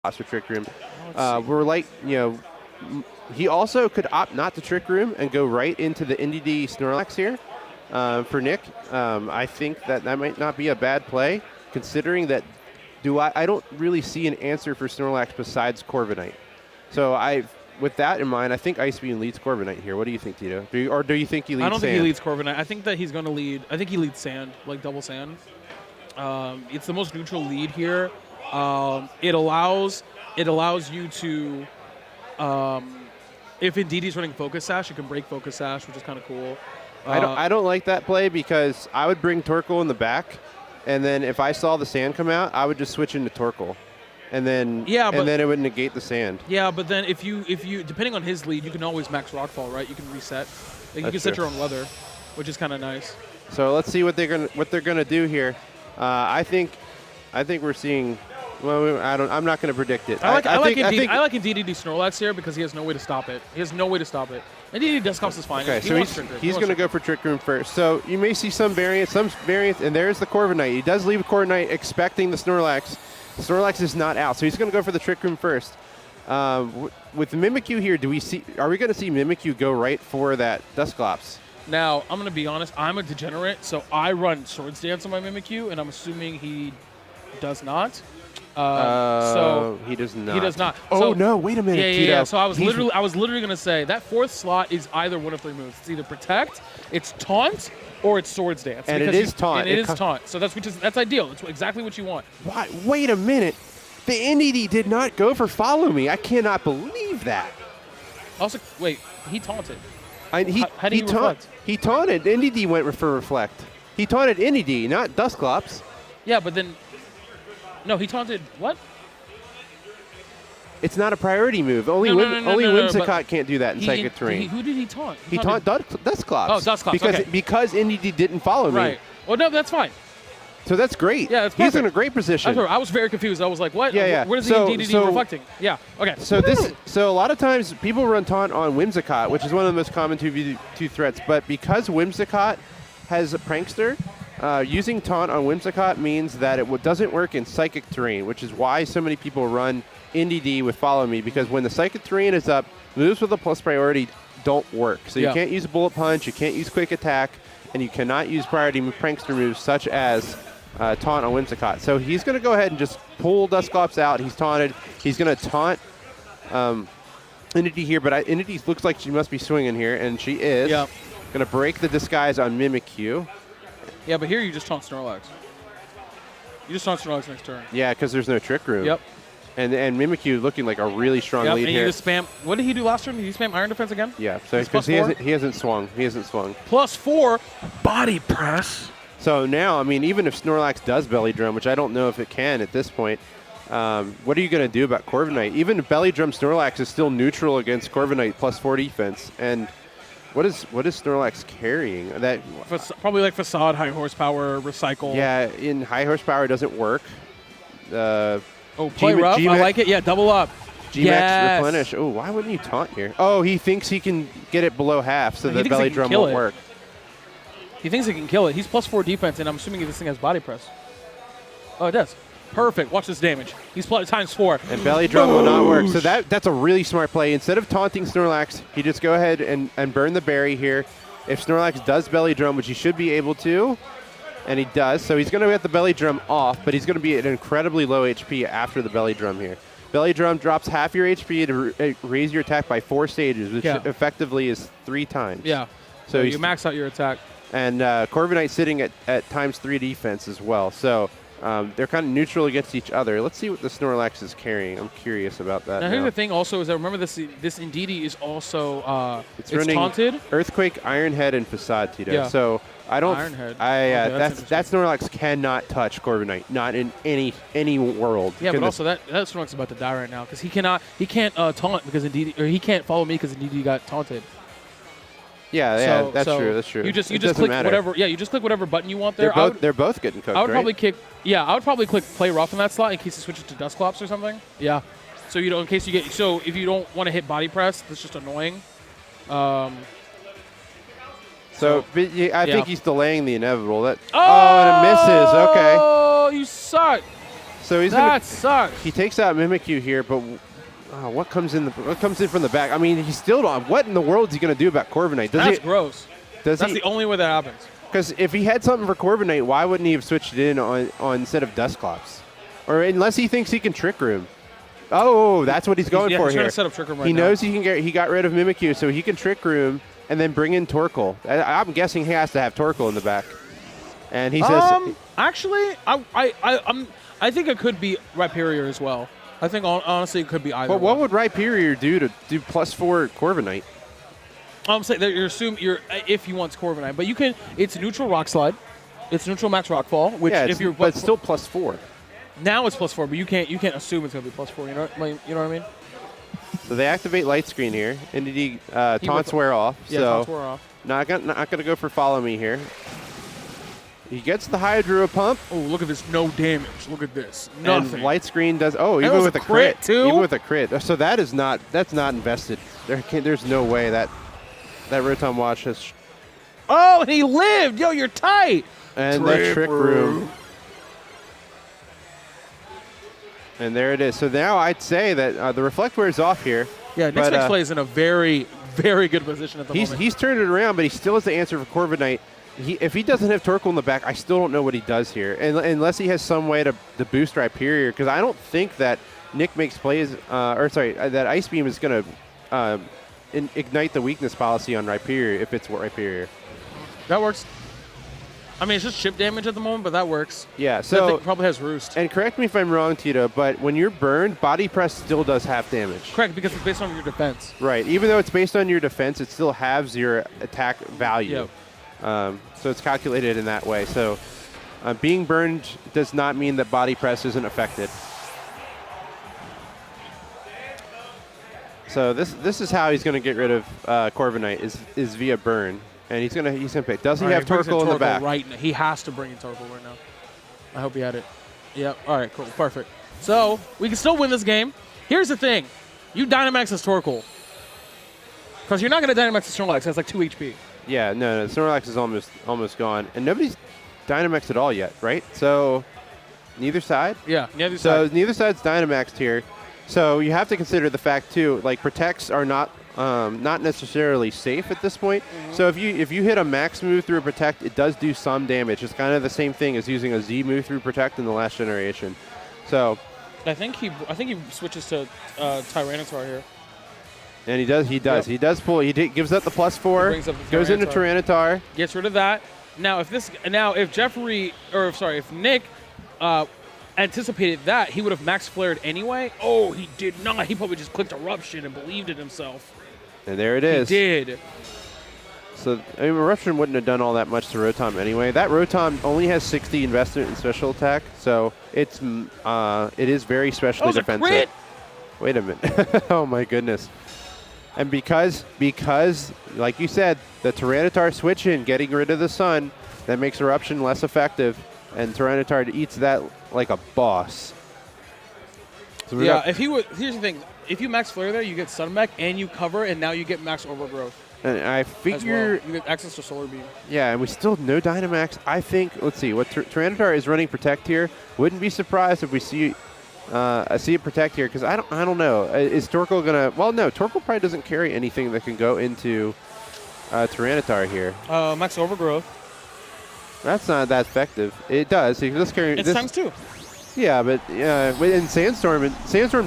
for Trick Room. We're like, he also could opt not to Trick Room and go right into the NDD Snorlax here for Nick. I think that might not be a bad play, considering that I don't really see an answer for Snorlax besides Corviknight. So with that in mind, I think Icebeam leads Corviknight here. What do you think, Tito? Do you think he leads Sand? I don't think he leads Corviknight. I think that he's going to lead. I think he leads Sand, like double Sand. It's the most neutral lead here. It allows you to, if Indeedee is running Focus Sash, you can break Focus Sash, which is kind of cool. I don't like that play because I would bring Torkoal in the back, and then if I saw the Sand come out, I would just switch into Torkoal. And then it would negate the Sand. Yeah, but then if you depending on his lead, you can always max Rockfall, right? You can reset. You can set your own weather, which is kind of nice. So let's see what they're gonna do here. I think we're seeing. Well, I'm not going to predict it. I like Indeedee to Snorlax here because he has no way to stop it. Indeedee Dusclops is fine. Okay, so he's going to go for Trick Room first. So you may see some variance, and there's the Corviknight. He does leave Corviknight expecting the Snorlax. Snorlax is not out, so he's going to go for the Trick Room first. With Mimikyu here, are we going to see Mimikyu go right for that Dusclops? Now, I'm going to be honest. I'm a degenerate, so I run Swords Dance on my Mimikyu, and I'm assuming he does not. So he does not. He does not. Oh no! Wait a minute, Tito. Yeah. So I was literally going to say that fourth slot is either one of 3 moves. It's either Protect, it's Taunt, or it's Swords Dance. And it is Taunt. And it is Taunt. So that's ideal. It's exactly what you want. Why? Wait a minute. The NDD did not go for Follow Me. I cannot believe that. Also, wait. He taunted. How did he reflect? He taunted. NDD went for Reflect. He taunted NDD, not Dusclops. Yeah, but then. No, he taunted what? It's not a priority move. Only Whimsicott can't do that in Psychic Terrain. Who did he taunt? He taunted Dusclops. Oh, Dusclops, because NDD didn't follow me. Right. Well, no, that's fine. So that's great. Yeah, that's perfect. He's in a great position. I was very confused. I was like, what? Yeah. Where is the NDD reflecting? Yeah, okay. So a lot of times people run taunt on Whimsicott, which is one of the most common 2v2 threats. But because Whimsicott has a Prankster, using taunt on Whimsicott means that it doesn't work in Psychic Terrain, which is why so many people run NDD with Follow Me, because when the Psychic Terrain is up, moves with a plus priority don't work. So you can't use Bullet Punch, you can't use Quick Attack, and you cannot use priority Prankster moves such as taunt on Whimsicott. So he's going to go ahead and just pull Dusclops out. He's taunted. He's going to taunt NDD here, but NDD looks like she must be swinging here, and she is. Yeah. Going to break the disguise on Mimikyu. Yeah, but here you just taunt Snorlax. You just taunt Snorlax next turn. Yeah, because there's no Trick Room. Yep. And Mimikyu looking like a really strong lead and here. You just spam. What did he do last turn? Did he spam Iron Defense again? Yeah, so because he hasn't swung. +4 body press. So now, I mean, even if Snorlax does Belly Drum, which I don't know if it can at this point, what are you going to do about Corviknight? Even if Belly Drum Snorlax is still neutral against Corviknight +4 defense, and what is Snorlax carrying? That probably like Facade, High Horsepower, Recycle. Yeah, in High Horsepower doesn't work. Play rough. I like it. Yeah, double up. G-Max Replenish. Oh, why wouldn't you taunt here? Oh, he thinks he can get it below half, so the Belly Drum won't work. He thinks he can kill it. He's +4 defense, and I'm assuming this thing has Body Press. Oh, it does. Perfect. Watch this damage. He's ×4. And Belly Drum will not work. So that's a really smart play. Instead of taunting Snorlax, he just go ahead and burn the berry here. If Snorlax does Belly Drum, which he should be able to, and he does, so he's going to get the Belly Drum off, but he's going to be at incredibly low HP after the Belly Drum here. Belly Drum drops half your HP to raise your attack by 4 stages, which effectively is 3 times. Yeah. So you max out your attack. And Corviknight sitting at ×3 defense as well. So they're kind of neutral against each other. Let's see what the Snorlax is carrying. I'm curious about that. Now, here's the thing also is that remember this Indeedee is also it's running taunted. Earthquake, Iron Head, and Facade, Tito. Yeah. So I don't. Iron Head. That Snorlax cannot touch Corviknight, not in any world. Yeah, but also that Snorlax is about to die right now because he can't taunt because Indeedee, or he can't follow me because Indeedee got taunted. Yeah, that's true. That's true. You just click whatever. Yeah, you just click whatever button you want there. They're both getting cooked. I would probably click. Yeah, I would probably click Play Rough in that slot in case it switches to Dusclops or something. Yeah. So in case you get. So if you don't want to hit Body Press, that's just annoying. I think he's delaying the inevitable. And it misses. Okay. Oh, you suck. So he's That sucks. he takes out Mimikyu here, but what comes in from the back? I mean, he's still on. What in the world is he going to do about Corviknight? That's gross. That's the only way that happens. Because if he had something for Corviknight, why wouldn't he have switched it in on instead of Dusclops? Or unless he thinks he can Trick Room. Oh, that's what he's going for he's here. trying to set up Trick Room right he now. knows he got rid of Mimikyu, so he can Trick Room and then bring in Torkoal. I'm guessing he has to have Torkoal in the back. And he says, actually, I think it could be Rhyperior as well. I think honestly it could be either. But what would Rhyperior do to do +4 Corviknight? I'm saying that if he wants Corviknight, but you can. It's neutral Rock Slide, it's neutral Max Rockfall, which but it's still +4. Now it's +4, but you can't assume it's gonna be +4. You know what I mean? So they activate Light Screen here, and he taunts wear off. Yeah, so taunts wear off. Not gonna go for Follow Me here. He gets the Hydro Pump. Oh, look at this! No damage. Look at this. Nothing. And Light Screen does. Oh, even with a crit too. Even with a crit. So that's not invested. There's no way that Rotom Watch has. Oh, and he lived. Yo, you're tight. And the Trick Room. And there it is. So now I'd say that the Reflect wears off here. Yeah, NicMakesPlays is in a very, very good position at the moment. He's turned it around, but he still has the answer for Corviknight. If he doesn't have Torkoal in the back, I still don't know what he does here, unless he has some way to boost Rhyperior, because I don't think that NicMakesPlays, that Icebeam is going to ignite the weakness policy on Rhyperior if it's Rhyperior. That works. I mean, it's just chip damage at the moment, but that works. Yeah, so that thing probably has Roost. And correct me if I'm wrong, Tito, but when you're burned, Body Press still does half damage. Correct, because it's based on your defense. Right. Even though it's based on your defense, it still halves your attack value. Yep. So it's calculated in that way. So being burned does not mean that Body Press isn't affected. So this is how he's going to get rid of Corviknight is via burn, and he's gonna pick. Does he have Torkoal in the back? Right now. He has to bring in Torkoal right now. I hope he had it. Yep. All right. Cool. Perfect. So we can still win this game. Here's the thing: you Dynamax as Torkoal, because you're not going to Dynamax as Snorlax. That's like 2 HP. Yeah. No. Snorlax is almost gone, and nobody's Dynamaxed at all yet, right? So neither side. Yeah. Neither so side. neither side's Dynamaxed here. So you have to consider the fact too, like Protects are not necessarily safe at this point. Mm-hmm. So if you hit a max move through a Protect, it does do some damage. It's kind of the same thing as using a Z move through Protect in the last generation. So I think he switches to Tyranitar here. And he does. Yep. He does pull. Gives up the +4. Goes into Tyranitar. Gets rid of that. Now if Nick anticipated that, he would have max flared anyway. Oh, he did not. He probably just clicked Eruption and believed in himself. And there it is. He did. So, I mean, Eruption wouldn't have done all that much to Rotom anyway. That Rotom only has 60 investment in special attack, so it is very specially defensive. A crit? Wait a minute. Oh my goodness. And because like you said, the Tyranitar switch in, getting rid of the sun, that makes Eruption less effective, and Tyranitar eats that like a boss. So yeah, here's the thing. If you max flare there, you get Sun Mech and you cover, and now you get max Overgrowth. And I figure you get access to Solar Beam. Yeah, and we still have no Dynamax. I think, let's see, what Tyranitar is running Protect here. Wouldn't be surprised if we see it Protect here, because I don't know. Is Torkoal gonna? Well, no, Torkoal probably doesn't carry anything that can go into Tyranitar here. Max Overgrowth. That's not that effective. It does. It does carry. It's times 2. Yeah, but in Sandstorm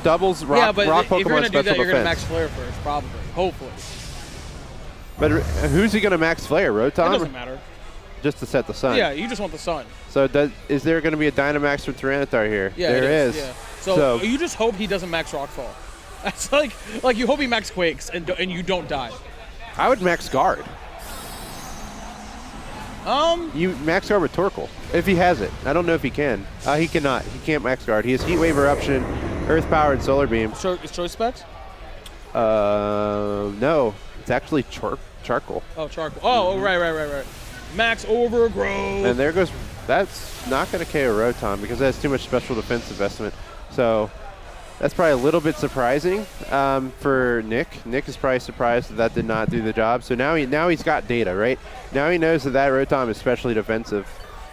doubles rock Pokemon special defense. If you're gonna do that, you're gonna max flare first, probably, hopefully. But who's he gonna max flare? Rotom? It doesn't matter. Just to set the sun. Yeah, you just want the sun. So is there going to be a Dynamax for Tyranitar here? Yeah, there is. Yeah. So you just hope he doesn't max Rockfall. That's like you hope he max Quakes and you don't die. I would max Guard. You max Guard with Torkoal if he has it. I don't know if he can. He cannot. He can't max Guard. He has Heat Wave Eruption, Earth Power, and Solar Beam. Is Choice Specs? No. It's actually Charcoal. Oh, Charcoal. Oh, right. Max Overgrowth. And there goes. That's not going to KO Rotom because it has too much special defense investment. So that's probably a little bit surprising for Nick. Nick is probably surprised that did not do the job. So now he's got data, right? Now he knows that Rotom is specially defensive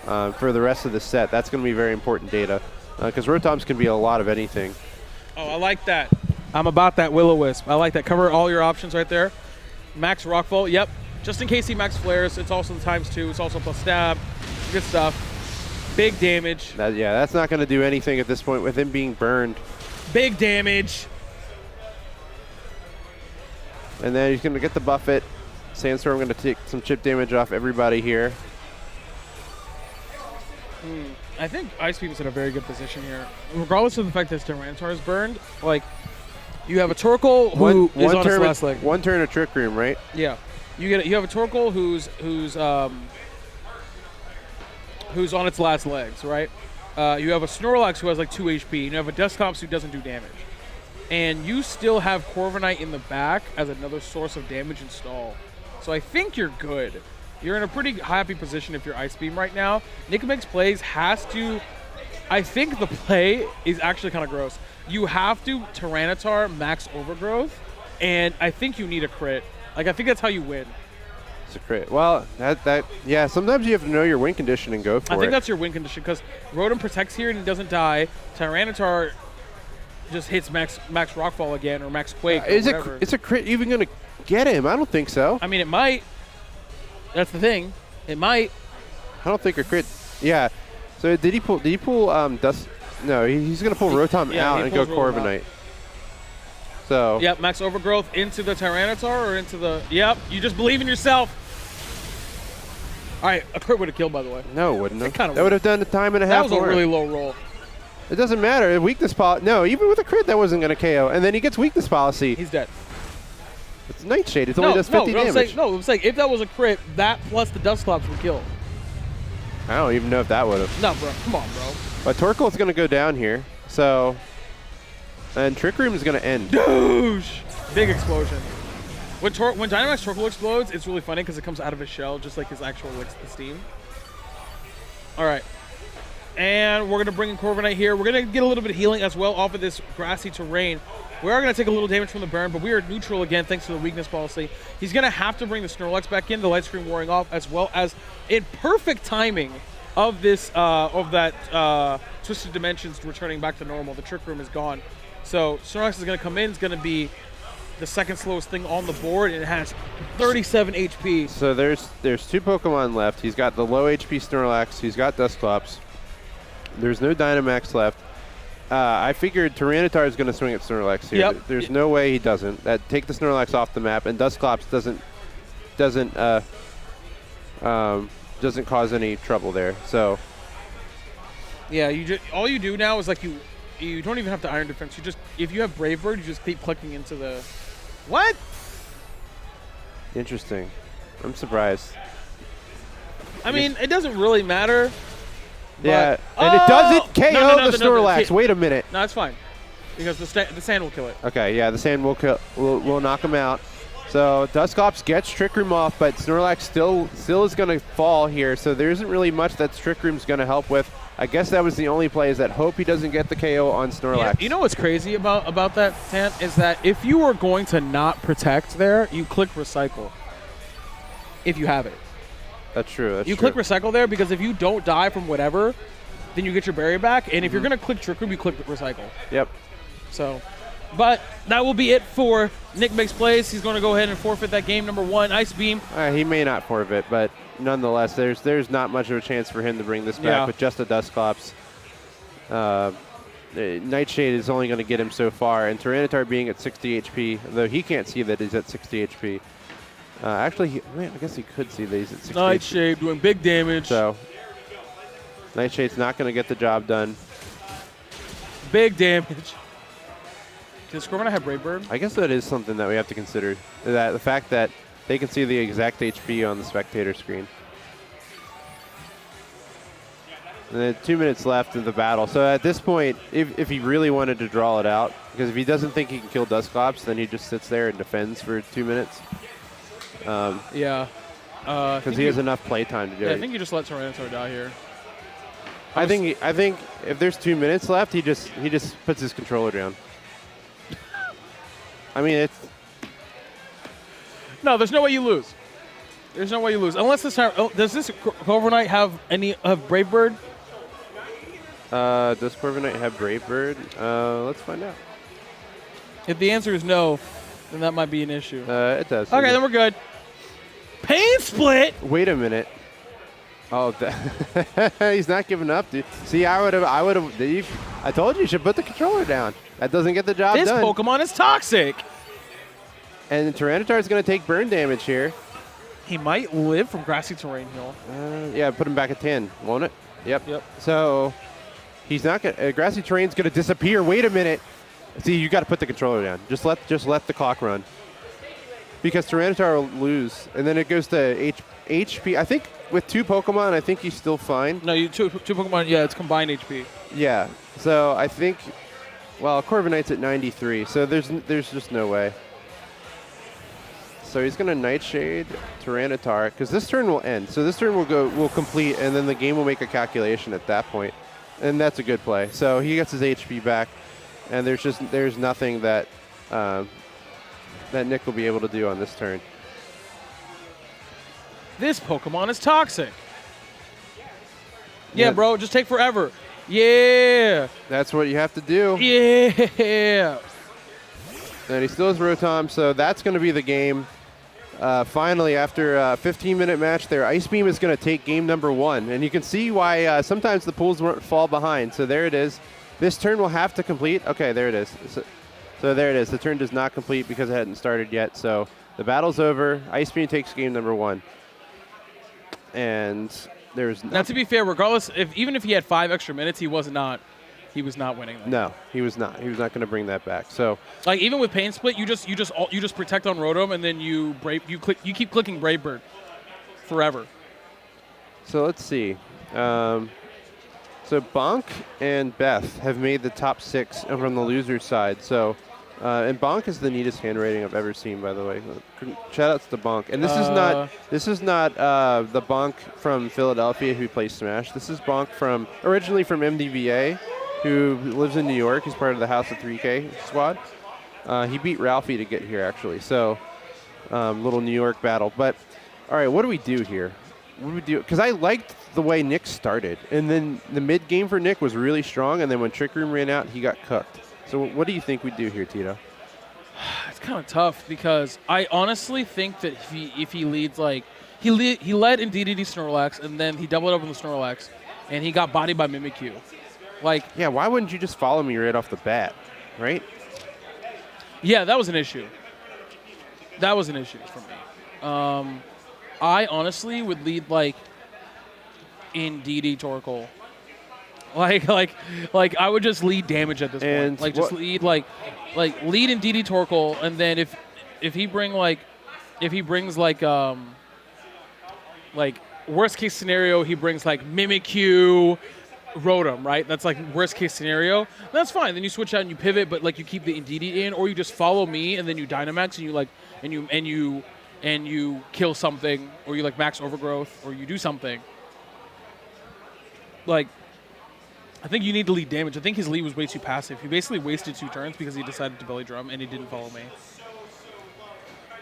for the rest of the set. That's going to be very important data. because Rotoms can be a lot of anything. Oh, I like that. I'm about that Will-O-Wisp. I like that. Cover all your options right there. Max Rockfall. Yep. Just in case he max flares, it's also the ×2. It's also plus stab. Good stuff. Big damage. Yeah, that's not going to do anything at this point with him being burned. Big damage. And then he's going to get the Buffet. Sandstorm going to take some chip damage off everybody here. I think Icebeam's in a very good position here. Regardless of the fact that Tyranitar is burned, like, you have a Torkoal who is on his last leg. One turn of Trick Room, right? Yeah. You have a Torkoal who's on its last legs, right? You have a Snorlax who has like 2 HP, and you have a Dusclops who doesn't do damage. And you still have Corviknight in the back as another source of damage and stall. So I think you're good. You're in a pretty happy position if you're Icebeam right now. NicMakesPlays has to... I think the play is actually kind of gross. You have to Tyranitar max Overgrowth, and I think you need a crit. Like, I think that's how you win. It's a crit. Well, yeah, sometimes you have to know your win condition and go for it. I think that's your win condition, because Rotom protects here and he doesn't die. Tyranitar just hits max Rockfall again, or max Quake, or whatever. Is a crit even going to get him? I don't think so. I mean, it might. That's the thing. It might. I don't think a crit. Yeah. So did he pull Dust? No, he's going to pull Rotom out and go Corviknight. So. Yep, max Overgrowth into the Tyranitar or into the. Yep, you just believe in yourself. All right, a crit would have killed, by the way. No, it wouldn't have. That would have done a time and a half. That was a really low roll. It doesn't matter. Weakness policy. No, even with a crit, that wasn't going to KO. And then he gets weakness policy. He's dead. It's Nightshade. It only does 50 damage. I'm saying if that was a crit, that plus the Dusclops would kill. I don't even know if that would have. No, bro. Come on, bro. But Torkoal's going to go down here. So, and Trick Room is going to end. Douche! Big explosion. When Dynamax Torkoal explodes, it's really funny because it comes out of his shell, just like his actual steam. All right. And we're going to bring in Corviknight here. We're going to get a little bit of healing as well off of this grassy terrain. We are going to take a little damage from the burn, but we are neutral again thanks to the weakness policy. He's going to have to bring the Snorlax back in, the Light Screen wearing off, as well as in perfect timing of this Twisted Dimensions returning back to normal. The Trick Room is gone. So Snorlax is going to come in. It's going to be the second slowest thing on the board, and it has 37 HP. So there's 2 Pokemon left. He's got the low HP Snorlax. He's got Dusclops. There's no Dynamax left. I figured Tyranitar is going to swing at Snorlax here. Yep. There's no way he doesn't. Take the Snorlax off the map, and Dusclops doesn't cause any trouble there. So yeah, all you do now is like you don't even have to Iron Defense. You just, if you have Brave Bird, you just keep clicking into the what? Interesting. I'm surprised. I mean, it doesn't really matter. Yeah, and it doesn't KO the Snorlax. Wait a minute. No, it's fine, because the sand will kill it. Okay, yeah, the sand will knock him out. So Dusclops gets Trick Room off, but Snorlax still is going to fall here. So there isn't really much that Trick Room's going to help with. I guess that was the only play, is that hope he doesn't get the KO on Snorlax. Yeah, you know what's crazy about that, Tant, is that if you were going to not protect there, you click Recycle. If you have it. That's true. You click Recycle there, because if you don't die from whatever, then you get your berry back. And if you're going to click Trick Room, you click Recycle. Yep. So, but that will be it for NicMakesPlays. He's going to go ahead and forfeit that game number 1. Icebeam. He may not forfeit, but nonetheless, there's not much of a chance for him to bring this back with just a Dusclops. Nightshade is only going to get him so far, and Tyranitar being at 60 HP, though he can't see that he's at 60 HP. Actually, I guess he could see that he's at 60 Nightshade HP. doing big damage. So Nightshade's not going to get the job done. Big damage. Does Squirmina have Brave Bird? I guess that is something that we have to consider. That the fact that they can see the exact HP on the spectator screen. And then 2 minutes left in the battle. So at this point, if he really wanted to draw it out, because if he doesn't think he can kill Dusclops, then he just sits there and defends for 2 minutes. Yeah. Because he has enough playtime to do it. I think you just let Tyranitar die here. I think if there's 2 minutes left, he just puts his controller down. I mean, it's... No, there's no way you lose. There's no way you lose. Unless this time... does this Corviknight have Brave Bird? Does Corviknight have Brave Bird? Let's find out. If the answer is no, then that might be an issue. It does. Okay, then we're good. Pain Split? Wait a minute. Oh, he's not giving up, dude. See, I would have. I told you should put the controller down. That doesn't get the job done. This Pokemon is toxic. And Tyranitar is going to take burn damage here. He might live from grassy terrain heal. Yeah, put him back at 10, won't it? Yep. So he's not going to. Grassy terrain's going to disappear. Wait a minute. See, you got to put the controller down. Just let the clock run. Because Tyranitar will lose, and then it goes to HP. I think with 2 Pokemon, I think he's still fine. No, two Pokemon. Yeah, it's combined HP. Yeah. So I think. Well, Corviknight's at 93, so there's just no way. So he's going to Nightshade Tyranitar, because this turn will end. So this turn will complete, and then the game will make a calculation at that point, and that's a good play. So he gets his HP back, and there's nothing that that Nick will be able to do on this turn. This Pokemon is toxic. Yeah, bro, just take forever. Yeah. That's what you have to do. Yeah. And he still has Rotom, so that's going to be the game. Finally, after a 15-minute match there, Icebeam is going to take game number 1. And you can see why sometimes the pools fall behind. So there it is. This turn will have to complete. Okay, there it is. So there it is. The turn does not complete because it hadn't started yet. So the battle's over. Icebeam takes game number 1. And there's now, to be fair, regardless, even if he had 5 extra minutes, he was not winning that. No, he was not. He was not going to bring that back. So, like, even with Pain Split, you just protect on Rotom, and then you keep clicking Brave Bird forever. So let's see. So Bonk and Beth have made the top 6 from the loser side. So, and Bonk is the neatest handwriting I've ever seen, by the way. Shout outs to Bonk. And this is not the Bonk from Philadelphia who plays Smash. This is Bonk originally from MDVA, who lives in New York. He's part of the House of 3K squad. He beat Ralphie to get here, actually. So, little New York battle. But, all right, what do we do here? What do we do? Because I liked the way Nick started. And then the mid-game for Nick was really strong. And then when Trick Room ran out, he got cooked. So what do you think we do here, Tito? It's kind of tough because I honestly think that if he leads, like, he led in DDD Snorlax, and then he doubled up on the Snorlax, and he got bodied by Mimikyu. Like, yeah, why wouldn't you just follow me right off the bat, right? Yeah, that was an issue. That was an issue for me. I honestly would lead, like, in DD Torkoal. Like I would just lead damage at this point. Like, just lead lead in DD Torkoal, and then if he brings worst case scenario, he brings like Mimikyu, Rotom, right? That's like worst case scenario. That's fine. Then you switch out and you pivot, but like you keep the DD in, or you just follow me and then you Dynamax and you kill something, or you like max overgrowth, or you do something. Like, I think you need to lead damage. I think his lead was way too passive. He basically wasted 2 turns because he decided to belly drum and he didn't follow me.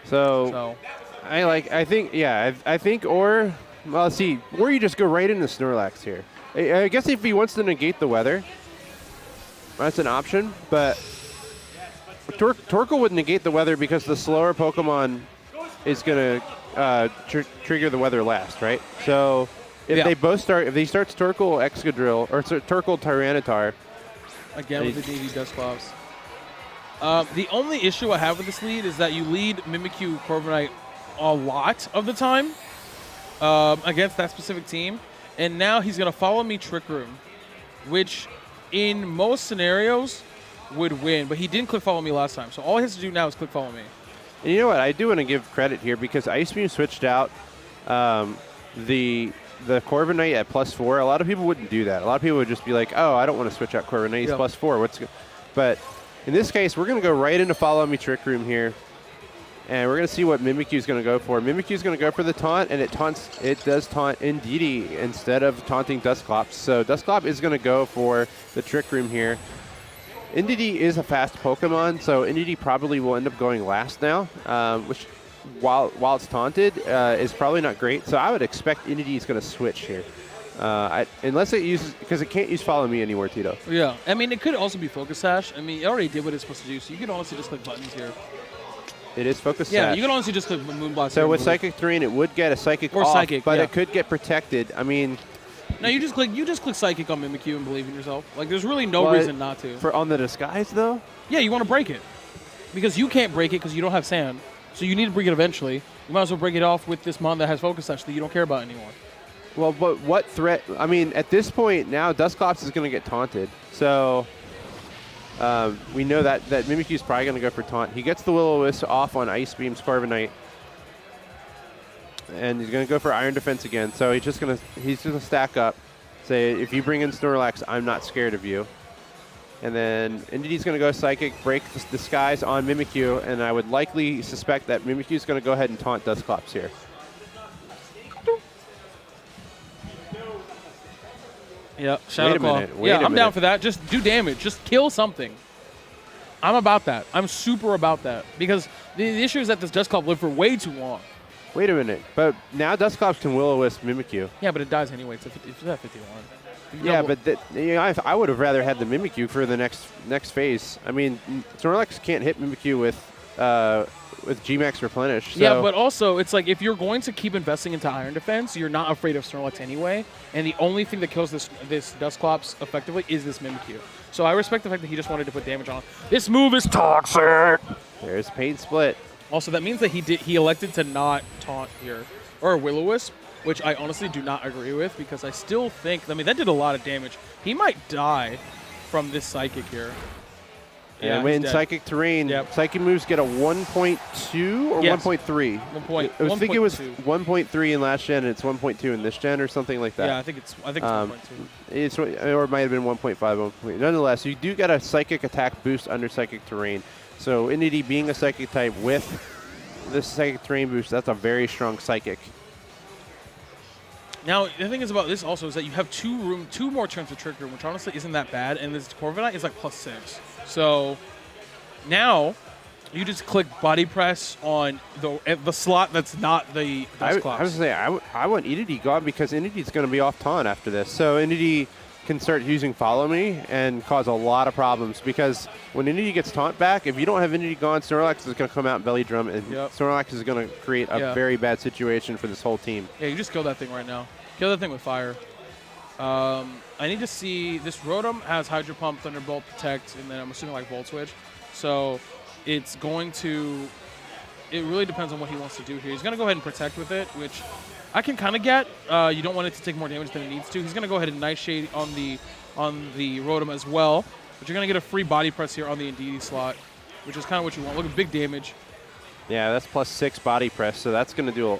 So. I think, or you just go right into Snorlax here. I guess if he wants to negate the weather, that's an option, but Torkoal would negate the weather because the slower Pokemon is going to trigger the weather last, right? So if he starts Torkoal Excadrill, or Torkoal Tyranitar. Again with the DD Dusclops. The only issue I have with this lead is that you lead Mimikyu Corviknight a lot of the time against that specific team. And now he's going to follow me Trick Room, which in most scenarios would win. But he didn't click follow me last time. So all he has to do now is click follow me. And you know what? I do want to give credit here because Icebeam switched out the Corviknight at +4. A lot of people wouldn't do that. A lot of people would just be like, oh, I don't want to switch out Corviknight. He's +4. But in this case, we're going to go right into follow me Trick Room here. And we're going to see what Mimikyu is going to go for. Mimikyu is going to go for the taunt, and it does taunt Indeedee instead of taunting Dusclops. So Dusclops is going to go for the Trick Room here. Indeedee is a fast Pokemon, so Indeedee probably will end up going last now, which while it's taunted is probably not great. So I would expect Indeedee is going to switch here. Unless it uses, because it can't use Follow Me anymore, Tito. Yeah. I mean, it could also be Focus Sash. I mean, it already did what it's supposed to do, so you can honestly just click buttons here. It is Focus Yeah, Sash. you can honestly just click Moonblast. So with Psychic Terrain, it would get a Psychic or off, Psychic, but yeah. it could get protected. I mean, no, you just click Psychic on Mimikyu and believe in yourself. Like, there's really no reason not to. For on the Disguise, though? Yeah, you want to break it. Because you can't break it because you don't have sand. So you need to break it eventually. You might as well break it off with this mon that has Focus Sash that you don't care about anymore. Well, but what threat? I mean, at this point now, Dusclops is going to get taunted. So we know that Mimikyu is probably going to go for taunt. He gets the Will-O-Wisp off on Icebeam's Carbonite. And he's going to go for Iron Defense again. So he's just going to stack up. Say, if you bring in Snorlax, I'm not scared of you. And then Indity's going to go Psychic, break the Disguise on Mimikyu, and I would likely suspect that Mimikyu's going to go ahead and taunt Dusclops here. Yeah, Shadow Claw. Yeah, I'm down for that. Just do damage. Just kill something. I'm about that. I'm super about that. Because the issue is that this Dusclops lived for way too long. Wait a minute. But now Dusclops can Will-O-Wisp Mimikyu. Yeah, but it dies anyway. It's at 51. Yeah, but I would have rather had the Mimikyu for the next phase. I mean, Snorlax can't hit Mimikyu with G-Max Replenish. So. Yeah, but also, it's like if you're going to keep investing into Iron Defense, you're not afraid of Snorlax anyway, and the only thing that kills this Dusclops effectively is this Mimikyu. So I respect the fact that he just wanted to put damage on. This move is toxic! There's Pain Split. Also, that means that he elected to not taunt here. Or Will-O-Wisp, which I honestly do not agree with, because I still think, I mean, that did a lot of damage. He might die from this Psychic here. Yeah, in Psychic Terrain, Psychic moves get a 1.2 or 1.3? I was thinking it was 1.3 in last gen, and it's 1.2 in this gen or something like that. Yeah, I think it's 1.2. Or it might have been 1.5. Nonetheless, you do get a Psychic attack boost under Psychic Terrain. So Entity being a Psychic type with this Psychic Terrain boost, that's a very strong Psychic. Now, the thing is about this also is that you have two more turns of Trick Room, which honestly isn't that bad, and this Corviknight is like +6. So now you just click Body Press on the slot that's not the Dusclops. I was going to say, I want Entity gone because Entity's going to be off taunt after this. So Entity can start using Follow Me and cause a lot of problems because when Entity gets taunt back, if you don't have Entity gone, Snorlax is going to come out and Belly Drum, and Snorlax is going to create a very bad situation for this whole team. Yeah, you just kill that thing right now. Kill that thing with fire. I need to see, this Rotom has Hydro Pump, Thunderbolt, Protect, and then I'm assuming like Volt Switch. So it's going to, it really depends on what he wants to do here. He's going to go ahead and Protect with it, which I can kind of get. You don't want it to take more damage than it needs to. He's going to go ahead and Nightshade on the Rotom as well. But you're going to get a free Body Press here on the Indeedee slot, which is kind of what you want. Look at big damage. Yeah, that's +6 Body Press, so that's going to do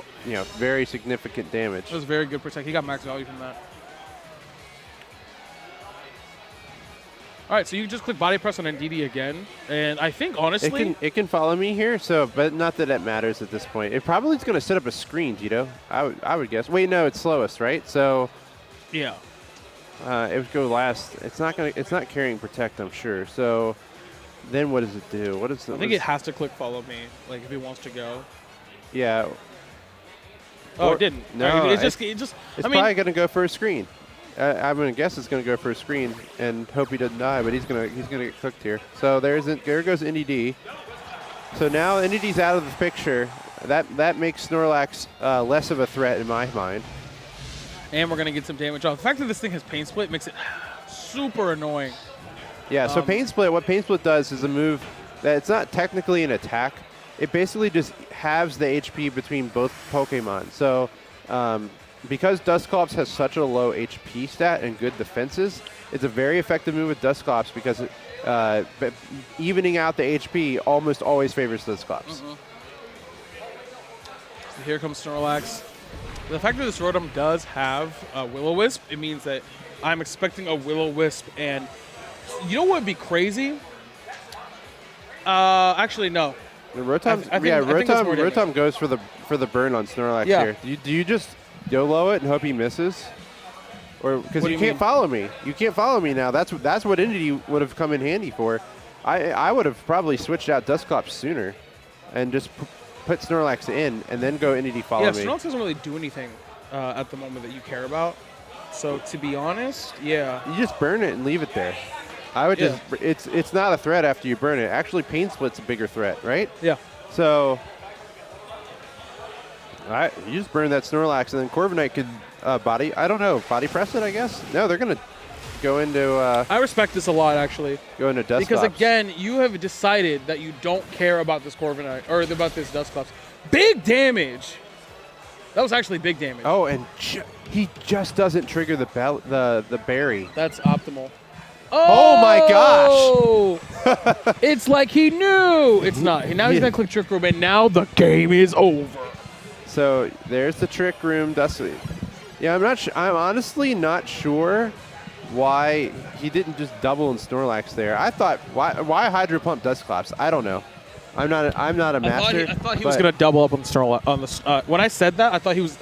very significant damage. That was very good Protect. He got max value from that. All right, so you just click Body Press on Indeedee again, and I think honestly it can Follow Me here. So, but not that it matters at this point. It probably is going to set up a screen, Tito. I would guess. Wait, no, it's slowest, right? So, yeah, it would go last. It's not carrying Protect, I'm sure. So, then what does it do? I think it has to click Follow Me, like if it wants to go. Yeah. Oh, it didn't. No, it's probably going to go for a screen. I'm going to guess it's going to go for a screen and hope he doesn't die, but he's going to get cooked here. So there goes Indeedee. So now Indeedee's out of the picture. That makes Snorlax less of a threat in my mind. And we're going to get some damage off. The fact that this thing has Pain Split makes it super annoying. Yeah, so Pain Split, what Pain Split does is a move that it's not technically an attack. It basically just halves the HP between both Pokemon. So because Dusclops has such a low HP stat and good defenses, it's a very effective move with Dusclops because evening out the HP almost always favors Dusclops. Here comes Snorlax. The fact that this Rotom does have a Will-O-Wisp, it means that I'm expecting a Will-O-Wisp, and you know what would be crazy? Actually, no. The Rotom goes for the burn on Snorlax here. Do you just YOLO it and hope he misses? Or because you can't follow me. You can't follow me now. That's what Entity would have come in handy for. I would have probably switched out Dusclops sooner and just put Snorlax in and then go Entity follow me. Yeah, Snorlax doesn't really do anything at the moment that you care about. So to be honest, yeah. You just burn it and leave it there. I would just. It's not a threat after you burn it. Actually, Pain Split's a bigger threat, right? Yeah. So, you just burn that Snorlax, and then Corviknight could body. I don't know. Body press it, I guess. No, they're gonna go into. I respect this a lot, actually. Go into Dusclops. Because again, you have decided that you don't care about this Corviknight or about this Dusclops. Big damage. That was actually big damage. Oh, and he just doesn't trigger the berry. That's optimal. Oh my gosh! It's like he knew. It's not. Now he's gonna click Trick Room, and now the game is over. So there's the Trick Room. Yeah, I'm honestly not sure why he didn't just double in Snorlax there. I thought why Hydro Pump Dusclops? I don't know. I'm not a master. I thought he was gonna double up on the Snorlax. When I said that, I thought he was.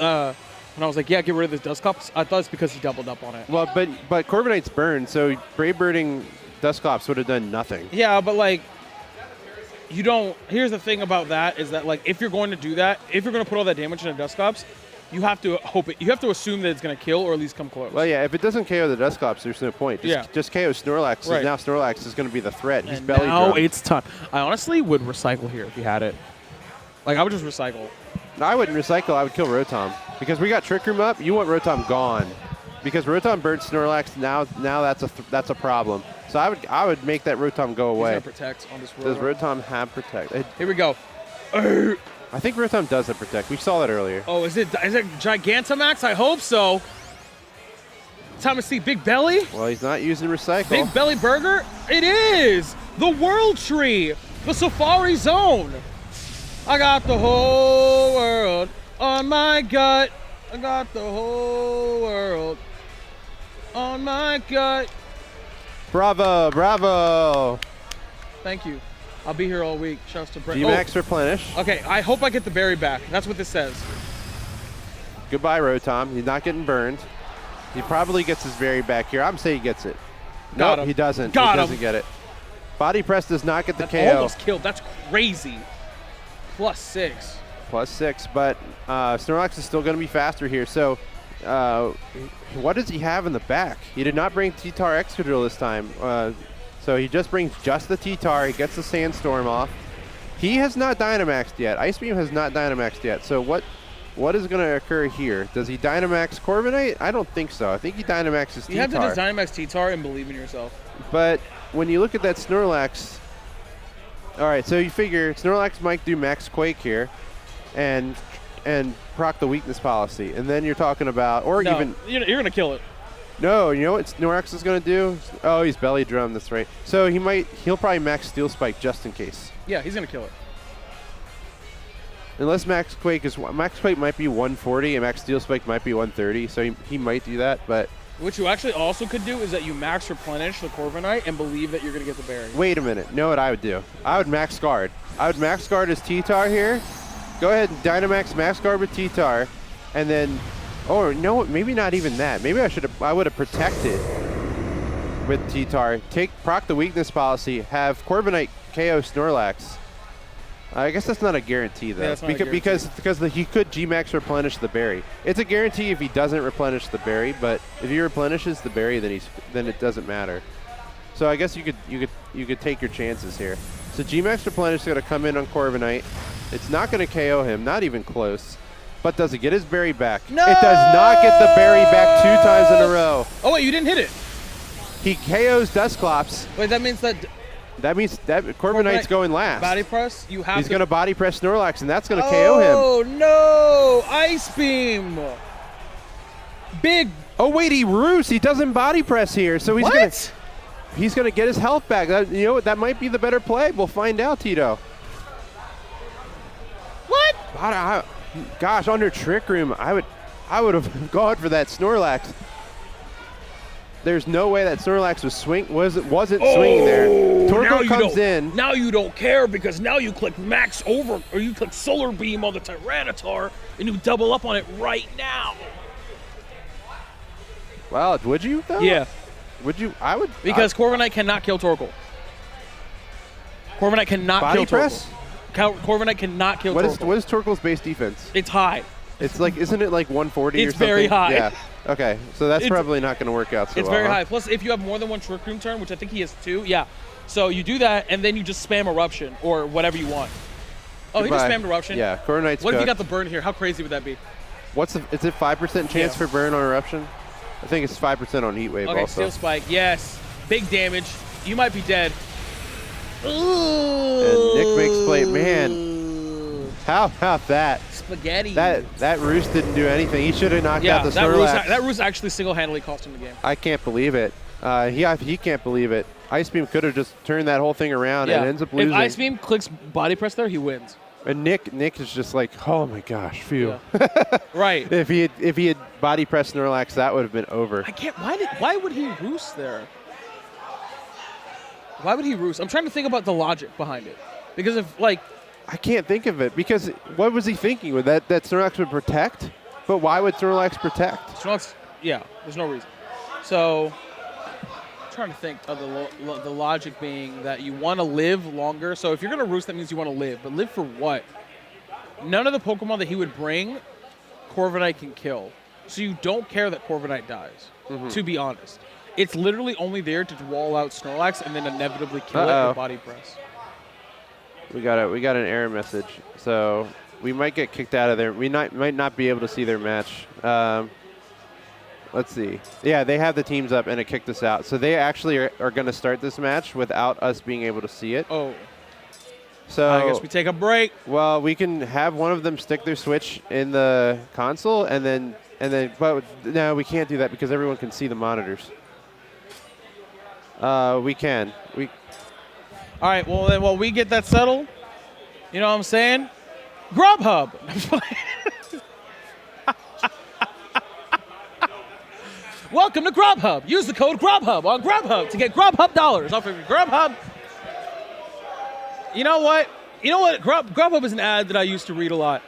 When I was like, yeah, get rid of this Dusclops, I thought it's because he doubled up on it. Well, but Corviknight's burned, so Brave Birding Dusclops would have done nothing. Yeah, but like, you don't. Here's the thing about that is that like, if you're going to do that, if you're going to put all that damage into Dusclops, you have to hope it. You have to assume that it's going to kill or at least come close. Well, yeah, if it doesn't KO the Dusclops, there's no point. Just KO Snorlax. Right. Now Snorlax is going to be the threat. He's and belly now drunk. it's time. I honestly would recycle here if he had it. Like I would just recycle. No, I wouldn't recycle. I would kill Rotom. Because we got Trick Room up, you want Rotom gone. Because Rotom burnt Snorlax, now that's a problem. So I would make that Rotom go away. He's gonna protect on this Rotom. Does Rotom have Protect? Here we go. I think Rotom does have Protect. We saw that earlier. Oh, is it Gigantamax? I hope so. Time to see Big Belly. Well, he's not using Recycle. Big Belly Burger? It is! The World Tree! The Safari Zone! I got the whole world on my gut. I got the whole world on my gut. Bravo, bravo. Thank you. I'll be here all week. Shouts to Brent. G-Max replenish. Okay, I hope I get the berry back. That's what this says. Goodbye, Rotom. He's not getting burned. He probably gets his berry back here. I'm saying he gets it. Got nope, him. He doesn't. Got he doesn't him. get it. Body Press does not get the That's KO. almost killed. That's crazy. +6. +6, but Snorlax is still going to be faster here. So what does he have in the back? He did not bring T-Tar Excadrill this time. So he just brings just the T-Tar. He gets the Sandstorm off. He has not Dynamaxed yet. Ice Beam has not Dynamaxed yet. So what is going to occur here? Does he Dynamax Corviknight? I don't think so. I think he Dynamaxes T-Tar. You have to just Dynamax T-Tar and believe in yourself. But when you look at that Snorlax, all right, so you figure Snorlax might do Max Quake here and proc the weakness policy. And then you're talking about, or no, even... You're going to kill it. No, you know what Snorlax is going to do? Oh, he's Belly Drum, that's right. So he'll probably Max Steel Spike just in case. Yeah, he's going to kill it. Unless Max Quake might be 140 and Max Steel Spike might be 130, so he might do that, but... What you actually also could do is that you max replenish the Corviknight and believe that you're going to get the berry. Wait a minute. Know what I would do? I would Max Guard. I would Max Guard as T-Tar here. Go ahead and Dynamax Max Guard with T-Tar, and then... Oh, no, maybe not even that. Maybe I would have protected with T-Tar. Proc the weakness policy, have Corviknight KO Snorlax. I guess that's not a guarantee, though. Yeah, because he could G-Max replenish the berry. It's a guarantee if he doesn't replenish the berry, but if he replenishes the berry, then it doesn't matter. So I guess you could take your chances here. So G-Max replenish is going to come in on Corviknight. It's not going to KO him, not even close. But does it get his berry back? No! It does not get the berry back 2 times in a row. Oh, wait, you didn't hit it. He KOs Dusclops. Wait, that means that... That means that Corviknight's going last. Body press? He's going to body press Snorlax, and that's going to KO him. Oh, no! Ice Beam! Big... Oh, wait, he roosts. He doesn't body press here, so he's going to get his health back. You know what? That might be the better play. We'll find out, Tito. What? Gosh, under Trick Room, I would have gone for that Snorlax. There's no way that Snorlax wasn't swinging there. Torkoal comes in. Now you don't care because now you click Max over, or you click Solar Beam on the Tyranitar, and you double up on it right now. Well, would you, though? Yeah. Would you? I would. Because Corviknight cannot kill Torkoal. Corviknight cannot body kill press? Torkoal. Corviknight cannot kill Torkoal. What is Torkoal's base defense? It's high. It's like, isn't it like 140 or something? It's very high. Yeah. Okay, so that's probably not going to work out so It's well. very high. Plus, if you have more than one Trick Room turn, which I think he has 2, yeah. So you do that, and then you just spam Eruption or whatever you want. Oh, he just spammed Eruption? Yeah, Core Knight's What if you cooked. got the burn here? How crazy would that be? Is it 5% chance for burn on Eruption? I think it's 5% on Heat Wave Okay, also. Steel Spike, yes. Big damage. You might be dead. Ooh. And NicMakesPlays, man. How about that? Spaghetti. That Roost didn't do anything. He should have knocked out the Snorlax. That Roost actually single-handedly cost him the game. I can't believe it. He can't believe it. Icebeam could have just turned that whole thing around and ends up losing. If Icebeam clicks body press there, he wins. And Nick is just like, oh my gosh, phew. Yeah. Right. If he had body pressed Snorlax, that would have been over. I can't. Why would he roost there? Why would he roost? I'm trying to think about the logic behind it. Because if I can't think of it because what was he thinking? With that Snorlax would protect? But why would Snorlax protect? Snorlax, yeah, there's no reason. So I'm trying to think of the logic being that you want to live longer. So if you're going to roost, that means you want to live. But live for what? None of the Pokemon that he would bring, Corviknight can kill. So you don't care that Corviknight dies, to be honest. It's literally only there to wall out Snorlax and then inevitably kill it with body press. We got an error message, so we might get kicked out of there. We might not be able to see their match. Let's see. Yeah, they have the teams up, and it kicked us out. So they actually are going to start this match without us being able to see it. Oh. So I guess we take a break. Well, we can have one of them stick their Switch in the console, but no, we can't do that because everyone can see the monitors. We can. All right, well, then while we get that settled, you know what I'm saying? Grubhub. Welcome to Grubhub. Use the code Grubhub on Grubhub to get Grubhub dollars off of your Grubhub. You know what? Grubhub is an ad that I used to read a lot.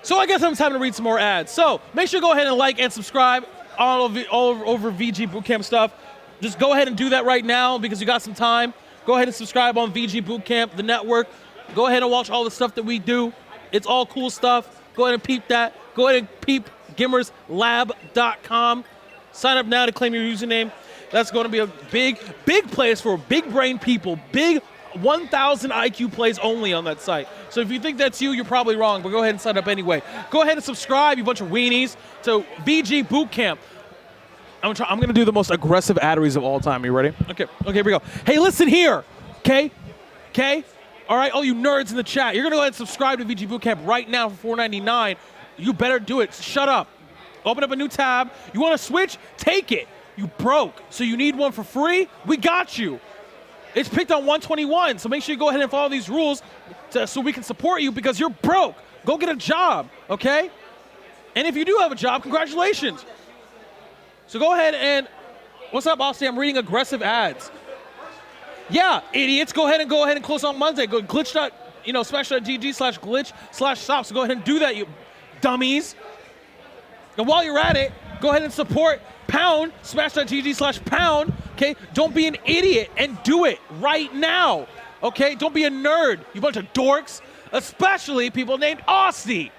So I guess it's time to read some more ads. So make sure to go ahead and like and subscribe all over VGBootCamp stuff. Just go ahead and do that right now because you got some time. Go ahead and subscribe on VGBootCamp, the network. Go ahead and watch all the stuff that we do. It's all cool stuff. Go ahead and peep that. Go ahead and peep GimmersLab.com. Sign up now to claim your username. That's going to be a big place for big brain people. Big 1,000 IQ plays only on that site. So if you think that's you, you're probably wrong, but go ahead and sign up anyway. Go ahead and subscribe, you bunch of weenies, to VGBootCamp. I'm going to do the most aggressive ad reads of all time. Are you ready? Okay, here we go. Hey, listen here, okay? All right, all you nerds in the chat, you're going to go ahead and subscribe to VGBootCamp right now for $4.99. You better do it. Shut up. Open up a new tab. You want to switch? Take it. You broke, so you need one for free? We got you. It's picked on 121, so make sure you go ahead and follow these rules so we can support you because you're broke. Go get a job, okay? And if you do have a job, congratulations. So go ahead and, what's up, Austin? I'm reading aggressive ads. Yeah, idiots, go ahead and close on Monday. Go smash.gg/glitch/shop. So go ahead and do that, you dummies. And while you're at it, go ahead and support smash.gg/pound, okay? Don't be an idiot and do it right now, okay? Don't be a nerd, you bunch of dorks, especially people named Aussie.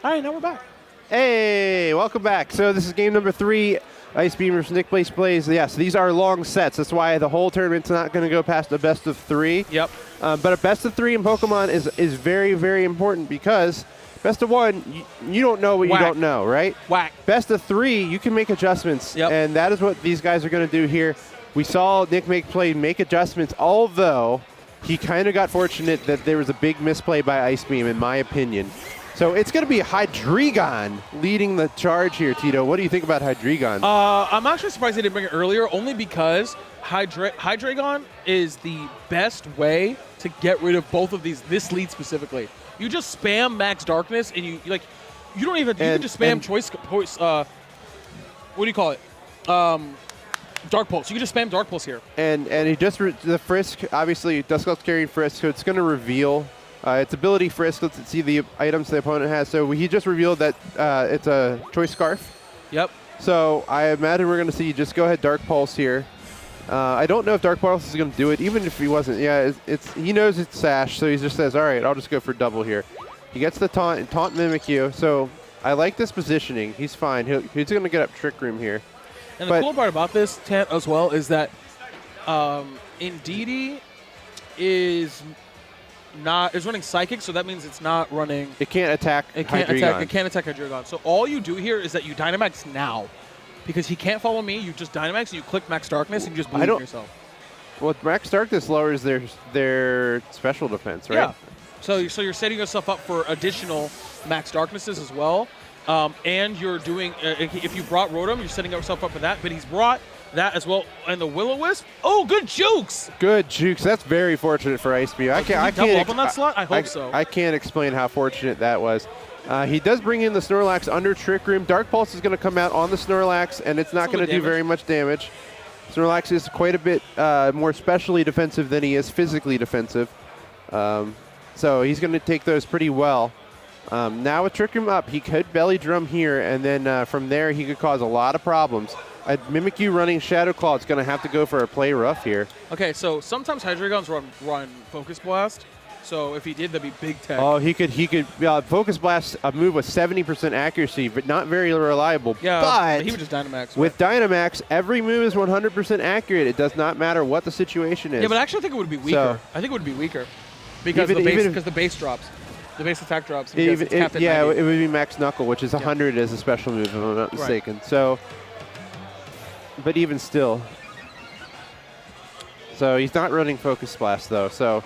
All right, now we're back. Hey, welcome back. So this is game number 3, Icebeam versus NicMakesPlays. Yes, these are long sets. That's why the whole tournament's not going to go past a best of 3. Yep. But a best of 3 in Pokemon is very, very important because best of 1, you don't know what you don't know, right? Whack. Best of 3, you can make adjustments, and that is what these guys are going to do here. We saw NicMakesPlays make adjustments, although he kind of got fortunate that there was a big misplay by Icebeam, in my opinion. So it's going to be Hydreigon leading the charge here, Tito. What do you think about Hydreigon? I'm actually surprised they didn't bring it earlier, only because Hydreigon is the best way to get rid of both of these, this lead specifically. You just spam Max Darkness, and you don't even, you can just spam choice, what do you call it? Dark Pulse. You can just spam Dark Pulse here. And he just, the Frisk, obviously, Duskull's carrying Frisk, so it's going to reveal its ability Frisk. Let's see the items the opponent has. So he just revealed that it's a Choice Scarf. Yep. So I imagine we're going to see just go ahead Dark Pulse here. I don't know if Dark Pulse is going to do it, even if he wasn't. Yeah, he knows it's Sash, so he just says, all right, I'll just go for double here. He gets the Taunt Mimikyu. So I like this positioning. He's fine. He's going to get up Trick Room here. And the cool part about this, Tant, as well, is that Indeedee is running Psychic, so that means it's not running. It can't attack. It can't attack Hydreigon. So all you do here is that you Dynamax now, because he can't follow me. You just Dynamax and you click Max Darkness and you just believe in yourself. Well, Max Darkness lowers their special defense, right? Yeah. So you're setting yourself up for additional Max Darknesses as well. And you're doing, if you brought Rotom, you're setting yourself up for that. But he's brought that as well. And the Will-O-Wisp. Oh, good jukes. Good jukes. That's very fortunate for Icebeam. I can't double up on that slot? I hope so. I can't explain how fortunate that was. He does bring in the Snorlax under Trick Room. Dark Pulse is going to come out on the Snorlax, and it's not going to do very much damage. Snorlax is quite a bit more specially defensive than he is physically defensive. So he's going to take those pretty well. Now with Trick Room up, he could Belly Drum here, and then from there he could cause a lot of problems. Mimikyu running Shadow Claw is going to have to go for a play rough here. Okay, so sometimes Hydreigons run Focus Blast. So if he did, that'd be big tech. Oh, he could Focus Blast a move with 70% accuracy, but not very reliable. Yeah, but he would just Dynamax. Right? With Dynamax, every move is 100% accurate. It does not matter what the situation is. Yeah, but I actually think it would be weaker. I think it would be weaker because the base drops. The base attack drops. It would be Max Knuckle, which is 100 as a special move, if I'm not mistaken. Right. So, but even still. So he's not running Focus Blast, though. So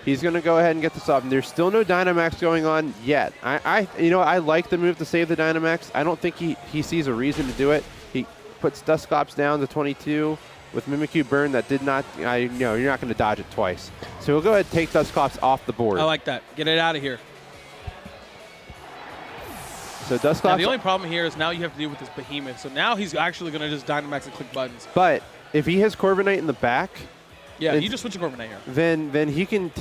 he's going to go ahead and get this off. And there's still no Dynamax going on yet. I like the move to save the Dynamax. I don't think he sees a reason to do it. He puts Dusclops down to 22 with Mimikyu Burn. That did not, you're not going to dodge it twice. So we'll go ahead and take Dusclops off the board. I like that. Get it out of here. So Dusclops. Now the only problem here is now you have to deal with this Behemoth. So now he's actually going to just Dynamax and click buttons. But if he has Corviknight in the back. Yeah, you just switch to Corviknight here. Then he can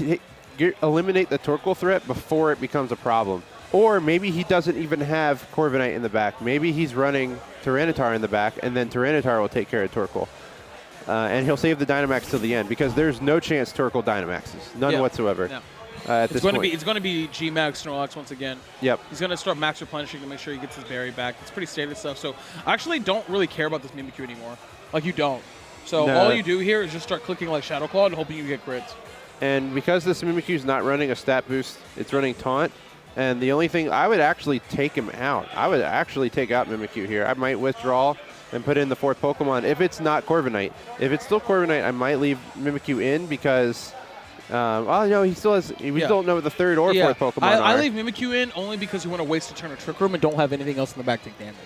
eliminate the Torkoal threat before it becomes a problem. Or maybe he doesn't even have Corviknight in the back. Maybe he's running Tyranitar in the back, and then Tyranitar will take care of Torkoal. And he'll save the Dynamax till the end, because there's no chance Torkoal Dynamaxes. None whatsoever. No. At this point. It's going to be G-Max Snorlax once again. Yep. He's going to start max replenishing to make sure he gets his berry back. It's pretty standard stuff. So I actually don't really care about this Mimikyu anymore. Like, you don't. So all you do here is just start clicking like Shadow Claw and hoping you get crits. And because this Mimikyu is not running a stat boost, it's running Taunt. And the only thing, I would actually take him out. I would actually take out Mimikyu here. I might withdraw and put in the fourth Pokemon if it's not Corviknight. If it's still Corviknight, I might leave Mimikyu in because, he still has, we don't know the third or fourth Pokemon I leave Mimikyu in only because you want to waste a turn of Trick Room and don't have anything else in the back take damage.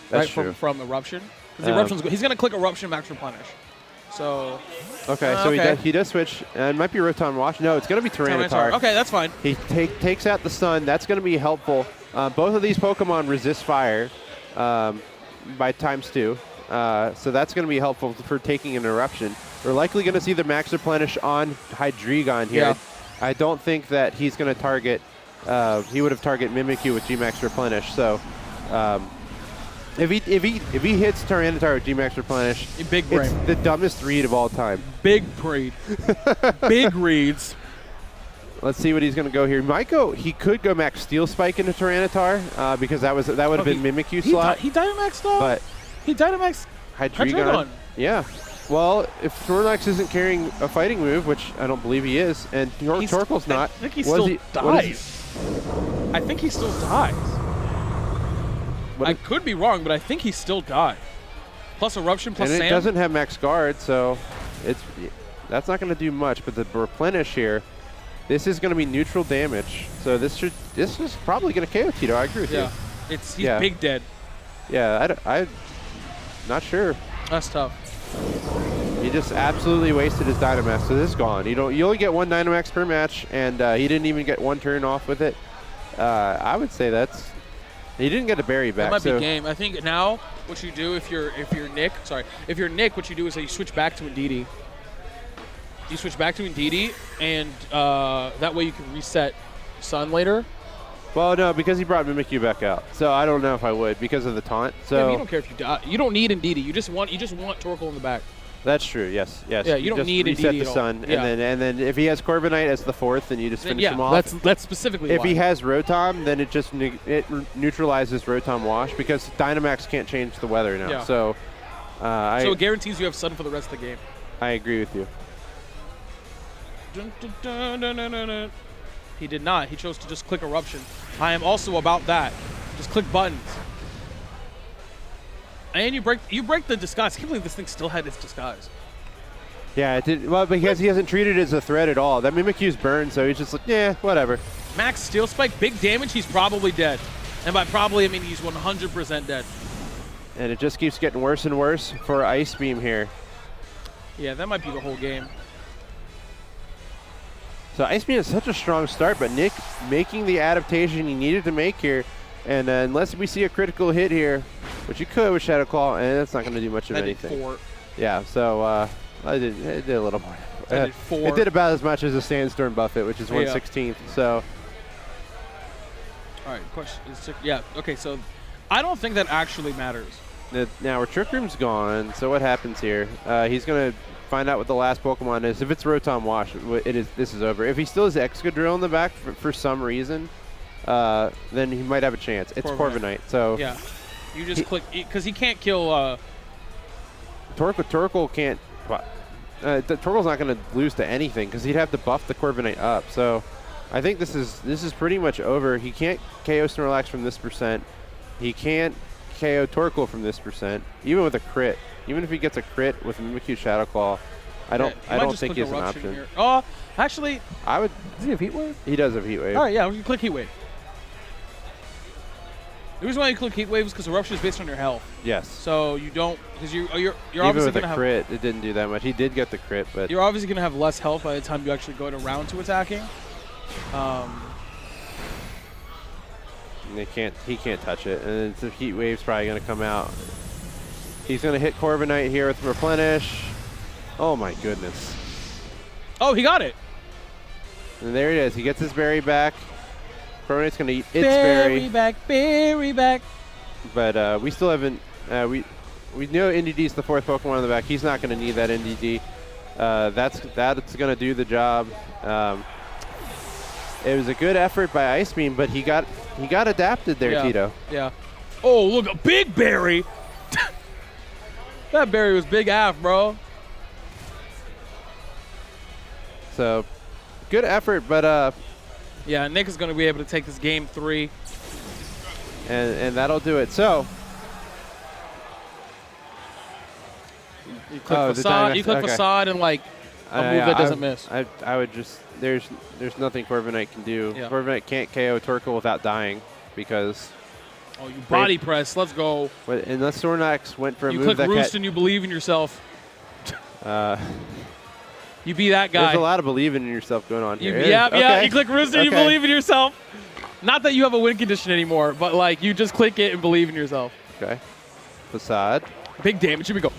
That's true. From Eruption. Because he's going to click Eruption max replenish. So. Okay, so he does switch. It might be Rotom Wash. No, it's going to be Tyranitar. Okay, that's fine. He takes out the Sun. That's going to be helpful. Both of these Pokemon resist fire by ×2. So that's going to be helpful for taking an Eruption. We're likely going to see the Max Replenish on Hydreigon here. Yeah. I don't think that he's going to target. He would have targeted Mimikyu with G-Max Replenish. So. If he hits Tyranitar with G-Max Replenish, big brain. It's the dumbest read of all time. Big brain. Big reads. Let's see what he's going to go here. He could go Max Steel Spike into Tyranitar because that would have been Mimikyu slot. He Dynamaxed though. But he Dynamaxed Hydreigon. Yeah. Well, if Snorlax isn't carrying a fighting move, which I don't believe he is, and Torkoal's not. I think he still dies. I think he still dies. I could be wrong, but I think he still died. Plus Eruption, plus Sand. And it doesn't have Max Guard, so that's not going to do much. But the Replenish here, this is going to be neutral damage. So this is probably going to KO Tito. I agree with you. He's big dead. Yeah, I'm not sure. That's tough. He just absolutely wasted his Dynamax, so this is gone. You only get one Dynamax per match, and he didn't even get one turn off with it. I would say that's. He didn't get a berry back. That might be game. I think now what you do if you're Nick, what you do is that you switch back to Indeedee. You switch back to Indeedee, and that way you can reset Sun later. Well, no, because he brought Mimikyu back out. So I don't know if I would because of the taunt. So you don't care if you die. You don't need Indeedee. You just want Torkoal in the back. That's true. Yes. Yes. Yeah, you don't just need a reset DD the at all. sun, Yeah. and then if he has Corviknight as the 4th, then you just finish him off. That's specifically If why. he has Rotom, then it just neutralizes Rotom Wash because Dynamax can't change the weather now. Yeah. So, so it guarantees you have sun for the rest of the game. I agree with you. Dun, dun, dun, dun, dun, dun, dun. He did not. He chose to just click Eruption. I am also about that. Just click buttons. And you break the disguise. I can't believe this thing still had its disguise. Yeah, it did. Well, because he hasn't treated it as a threat at all. That Mimikyu's burned, so he's just like, yeah, whatever. Max Steel Spike, big damage. He's probably dead. And by probably, I mean he's 100% dead. And it just keeps getting worse and worse for Ice Beam here. Yeah, that might be the whole game. So Ice Beam is such a strong start, but Nick making the adaptation he needed to make here. And unless we see a critical hit here, which you could with Shadow Claw, and that's not going to do much of anything. Did 4. Yeah, so it did a little more. Did 4. It did about as much as a Sandstorm Buffet, which is 1/16th. So. All right, question is, yeah, okay, so I don't think that actually matters. Now our Trick Room's gone, so what happens here? He's going to find out what the last Pokemon is. If it's Rotom Wash, this is over. If he still has Excadrill in the back for some reason, then he might have a chance. It's Corviknight. So yeah, you just click because he can't kill. Torkoal can't. Torkoal's not going to lose to anything because he'd have to buff the Corviknight up. So I think this is pretty much over. He can't KO Snorlax from this %. He can't KO Torkoal from this %. Even with a crit, even if he gets a crit with Mimikyu Shadow Claw, I don't think he has an option. Here. Oh, actually, I would. Does he have Heat Wave? He does have Heat Wave. All right, yeah, we can click Heat Wave. The reason why you click Heat Wave is because Eruption is based on your health. Yes. So you don't, because you're even obviously with going to a have crit, it didn't do that much. He did get the crit, but you're obviously going to have less health by the time you actually go to round 2 attacking. He can't touch it, and the Heat Wave's probably going to come out. He's going to hit Corviknight here with Replenish. Oh my goodness. Oh, he got it. And there it is. He gets his berry back. Corviknight's going to eat its berry. Berry back. But we still haven't. We know NDD's the 4th Pokemon in the back. He's not going to need that NDD. That's going to do the job. It was a good effort by Ice Beam, but he got adapted there, Tito. Yeah. Oh, look, a big berry. That berry was big AF, bro. So, good effort, but yeah, Nick is going to be able to take this game 3. And that'll do it. So, you click Facade. You click Facade and like a move that doesn't miss. I would just there's nothing Corviknight can do. Yeah. Corviknight can't KO Torkoal without dying because. Oh, you body press. Let's go. Unless Snorlax went for a you move click Roost and you believe in yourself. You be that guy. There's a lot of believing in yourself going on here. Yeah. You click Roost and you believe in yourself. Not that you have a win condition anymore, but like you just click it and believe in yourself. Okay. Facade. Big damage. Here we go.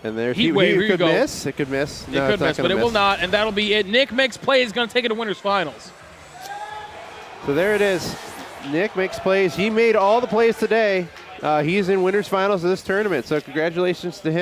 And there Heat Wave. It could miss. It could miss. No, it could miss, but it will not, and that'll be it. Nick Makes Plays going to take it to Winners Finals. So there it is. Nick Makes Plays. He made all the plays today. He's in Winners Finals of this tournament, so congratulations to him.